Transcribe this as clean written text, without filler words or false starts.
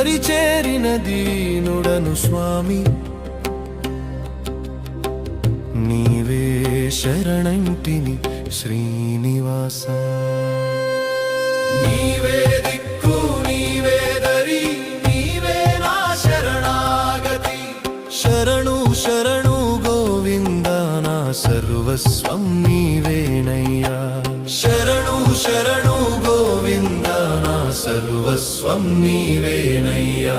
దరిచేరిన దీనుడను స్వామి నీవే శరణంటిని శ్రీనివాస నీవే దిక్కు నీవే దరి నీవే నా శరణాగతి శరణు శరణు గోవింద నా సర్వస్వం నీవేనయ్యా శరణు శరణు గోవింద నా సర్వస్వం నీవేనయ్యా